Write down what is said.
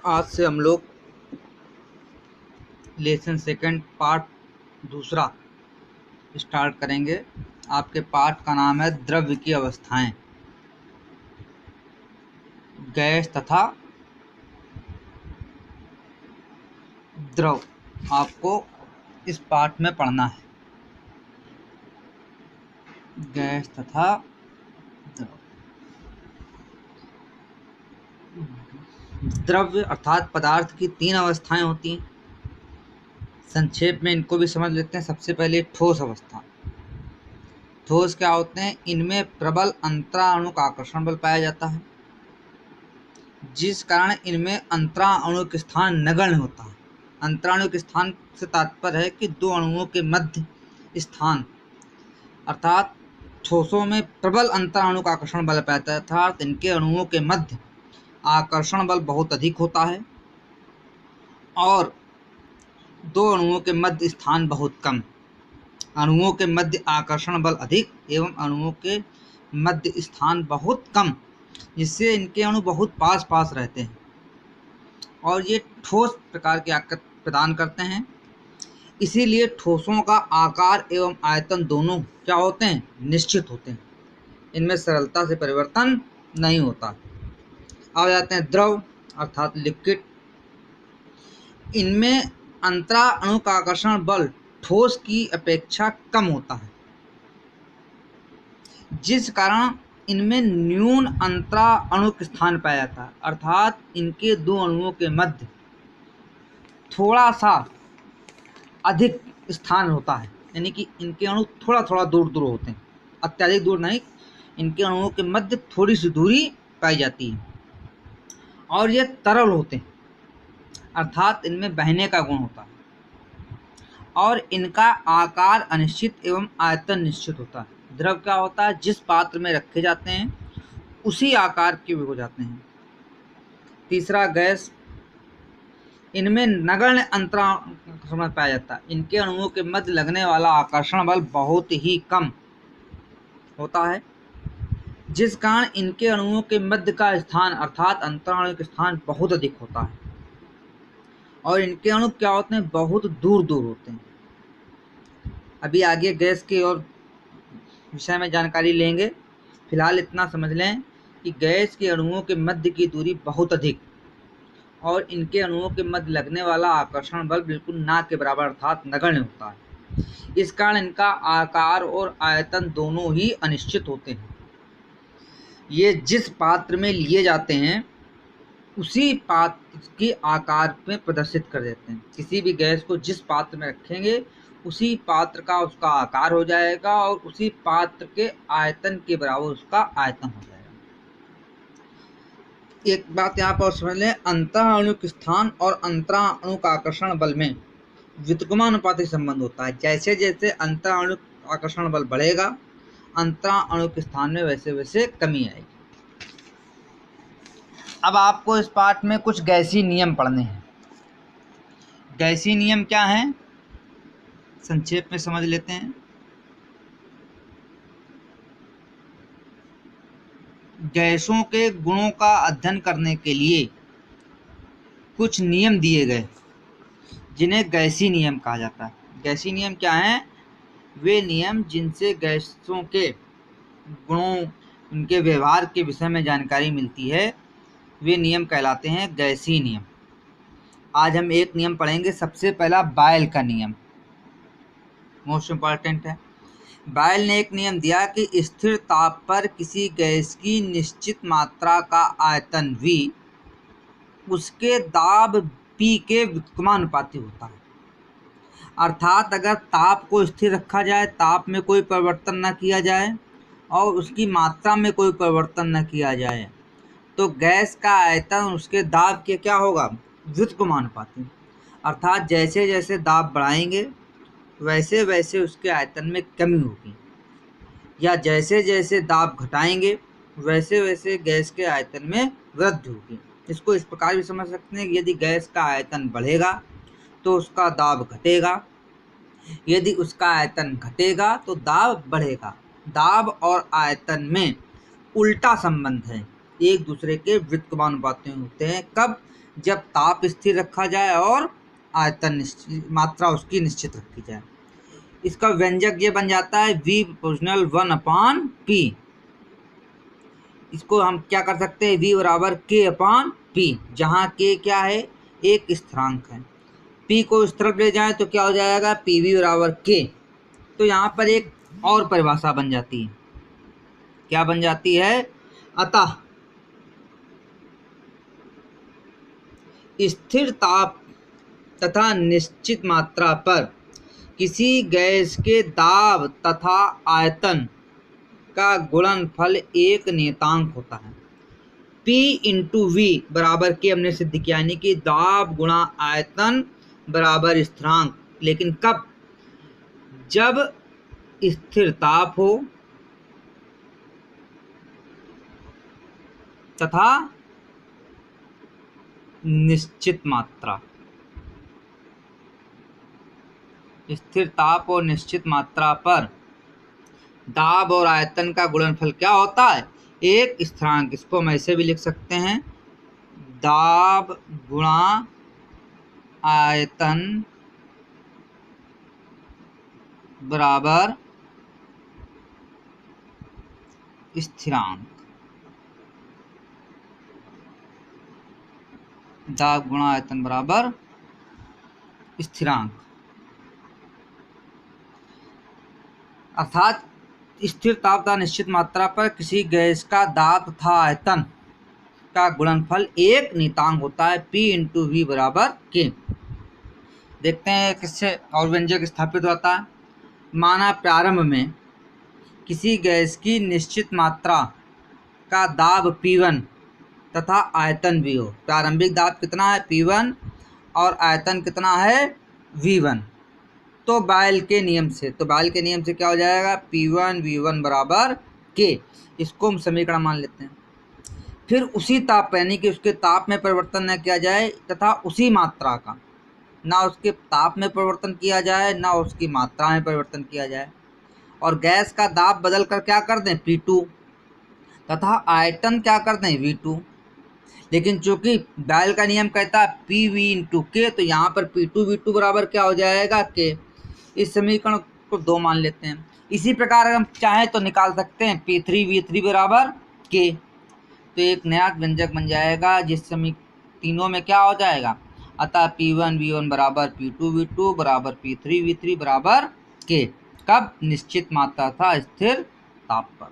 आज से हम लोग लेसन सेकंड पार्ट दूसरा स्टार्ट करेंगे। आपके पाठ का नाम है द्रव्य की अवस्थाएं, गैस तथा द्रव। आपको इस पाठ में पढ़ना है गैस तथा द्रव। द्रव्य अर्थात पदार्थ की तीन अवस्थाएं होती हैं। संक्षेप में इनको भी समझ लेते हैं। सबसे पहले ठोस अवस्था। ठोस क्या होते हैं? इनमें प्रबल अंतराणुक आकर्षण बल पाया जाता है, जिस कारण इनमें अंतराणुक स्थान नगण्य होता है। अंतराणुक स्थान से तात्पर्य है कि दो अणुओं के मध्य स्थान, अर्थात ठोसों में प्रबल अंतराणुक आकर्षण बल पाया जाता है, अर्थात इनके अणुओं के मध्य आकर्षण बल बहुत अधिक होता है और दो अणुओं के मध्य स्थान बहुत कम। अणुओं के मध्य आकर्षण बल अधिक एवं अणुओं के मध्य स्थान बहुत कम, जिससे इनके अणु बहुत पास पास रहते हैं और ये ठोस प्रकार की आकृति प्रदान करते हैं। इसीलिए ठोसों का आकार एवं आयतन दोनों क्या होते हैं? निश्चित होते हैं। इनमें सरलता से परिवर्तन नहीं होता। अब जाते हैं द्रव अर्थात लिक्विड। इनमें अंतराणुक आकर्षण बल ठोस की अपेक्षा कम होता है, जिस कारण इनमें न्यून अंतराणुक स्थान पाया जाता है, अर्थात इनके दो अणुओं के मध्य थोड़ा सा अधिक स्थान होता है, यानी कि इनके अणु थोड़ा थोड़ा दूर दूर होते हैं, अत्यधिक दूर नहीं। इनके अणुओं के मध्य थोड़ी सी दूरी पाई जाती है और ये तरल होते हैं, अर्थात इनमें बहने का गुण होता है और इनका आकार अनिश्चित एवं आयतन निश्चित होता है। द्रव क्या होता है? जिस पात्र में रखे जाते हैं उसी आकार के हो जाते हैं। तीसरा गैस। इनमें नगण्य अंतराकर्षण पाया जाता है। इनके अणुओं के मध्य लगने वाला आकर्षण बल बहुत ही कम होता है, जिस कारण इनके अणुओं के मध्य का स्थान अर्थात अंतराणु का स्थान बहुत अधिक होता है और इनके अणु क्या होते हैं? बहुत दूर दूर होते हैं। अभी आगे गैस के और विषय में जानकारी लेंगे। फिलहाल इतना समझ लें कि गैस के अणुओं के मध्य की दूरी बहुत अधिक और इनके अणुओं के मध्य लगने वाला आकर्षण बल बिल्कुल ना के बराबर अर्थात नगण्य होता है। इस कारण इनका आकार और आयतन दोनों ही अनिश्चित होते हैं। ये जिस पात्र में लिए जाते हैं उसी पात्र के आकार में प्रदर्शित कर देते हैं। किसी भी गैस को जिस पात्र में रखेंगे उसी पात्र का उसका आकार हो जाएगा और उसी पात्र के आयतन के बराबर उसका आयतन हो जाएगा। एक बात यहाँ पर समझ लें, अंतराणुक स्थान और अंतराणुक आकर्षण बल में व्युत्क्रमानुपाती संबंध होता है। जैसे जैसे अंतराणुक आकर्षण बल बढ़ेगा, अंतराणुक स्थान में वैसे वैसे कमी आएगी। अब आपको इस पाठ में कुछ गैसीय नियम पढ़ने हैं। गैसीय नियम क्या हैं? संक्षेप में समझ लेते हैं। गैसों के गुणों का अध्ययन करने के लिए कुछ नियम दिए गए, जिन्हें गैसीय नियम कहा जाता है। गैसीय नियम क्या हैं? वे नियम जिनसे गैसों के गुणों, उनके व्यवहार के विषय में जानकारी मिलती है, वे नियम कहलाते हैं गैसीय नियम। आज हम एक नियम पढ़ेंगे। सबसे पहला बायल का नियम, मोस्ट इम्पॉर्टेंट है। बायल ने एक नियम दिया कि स्थिर ताप पर किसी गैस की निश्चित मात्रा का आयतन V उसके दाब P के व्युत्क्रमानुपाती होता है। अर्थात अगर ताप को स्थिर रखा जाए, ताप में कोई परिवर्तन न किया जाए और उसकी मात्रा में कोई परिवर्तन न किया जाए, तो गैस का आयतन उसके दाब के क्या होगा? व्युत्क्रमानुपाती। अर्थात जैसे जैसे दाब बढ़ाएंगे वैसे वैसे उसके आयतन में कमी होगी, या जैसे जैसे दाब घटाएंगे वैसे वैसे गैस के आयतन में वृद्धि होगी। इसको इस प्रकार भी समझ सकते हैं कि यदि गैस का आयतन बढ़ेगा तो उसका दाब घटेगा, यदि उसका आयतन घटेगा तो दाब बढ़ेगा। दाब और आयतन में उल्टा संबंध है, एक दूसरे के व्युत्क्रमानुपाती होते हैं। कब? जब ताप स्थिर रखा जाए और आयतन निश्चित, मात्रा उसकी निश्चित रखी जाए। इसका व्यंजक ये बन जाता है V प्रोपोर्शनल 1/P। इसको हम क्या कर सकते हैं, V बराबर K/P, जहाँ K क्या है, एक स्थिरांक है। P को इस तरफ ले जाएं तो क्या हो जाएगा, PV बराबर K। तो यहाँ पर एक और परिभाषा बन जाती है, क्या बन जाती है, अतः स्थिर ताप तथा निश्चित मात्रा पर किसी गैस के दाब तथा आयतन का गुणनफल एक नियतांक होता है। P इंटू V बराबर के हमने सिद्ध किया, यानी कि दाब गुणा आयतन बराबर स्थिरांक। लेकिन कब? जब स्थिर ताप हो तथा निश्चित मात्रा। स्थिर ताप और निश्चित मात्रा पर दाब और आयतन का गुणनफल क्या होता है, एक स्थिरांक। इसको हम ऐसे भी लिख सकते हैं, दाब गुणा आयतन बराबर स्थिरांक। दाब गुणा आयतन बराबर स्थिरांक, अर्थात स्थिर ताप तथा निश्चित मात्रा पर किसी गैस का दाब तथा आयतन का गुणनफल एक नियतांक होता है, P इंटू V बराबर K। देखते हैं किससे और व्यंजक स्थापित होता है। माना प्रारंभ में किसी गैस की निश्चित मात्रा का दाब P1 तथा आयतन भी हो। प्रारंभिक दाब कितना है, P1, और आयतन कितना है, V1। तो बायल के नियम से क्या हो जाएगा, P1 V1 बराबर K। इसको हम समीकरण मान लेते हैं। फिर उसी ताप, यानी कि उसके ताप में परिवर्तन न किया जाए तथा उसी मात्रा का, ना उसके ताप में परिवर्तन किया जाए ना उसकी मात्रा में परिवर्तन किया जाए, और गैस का दाब बदल कर क्या कर दें, P2, तथा आयतन क्या कर दें, V2। लेकिन चूंकि बायल का नियम कहता है PV इंटू K, तो यहाँ पर P2 V2 बराबर क्या हो जाएगा, K। इस समीकरण को 2 मान लेते हैं। इसी प्रकार अगर हम चाहें तो निकाल सकते हैं P3 V3 बराबर K। तो एक नया व्यंजक बन जाएगा जिस तीनों में क्या हो जाएगा, अतः P1 V1 बराबर P2 V2 बराबर P3 V3 बराबर K। कब? निश्चित मात्रा था स्थिर ताप पर।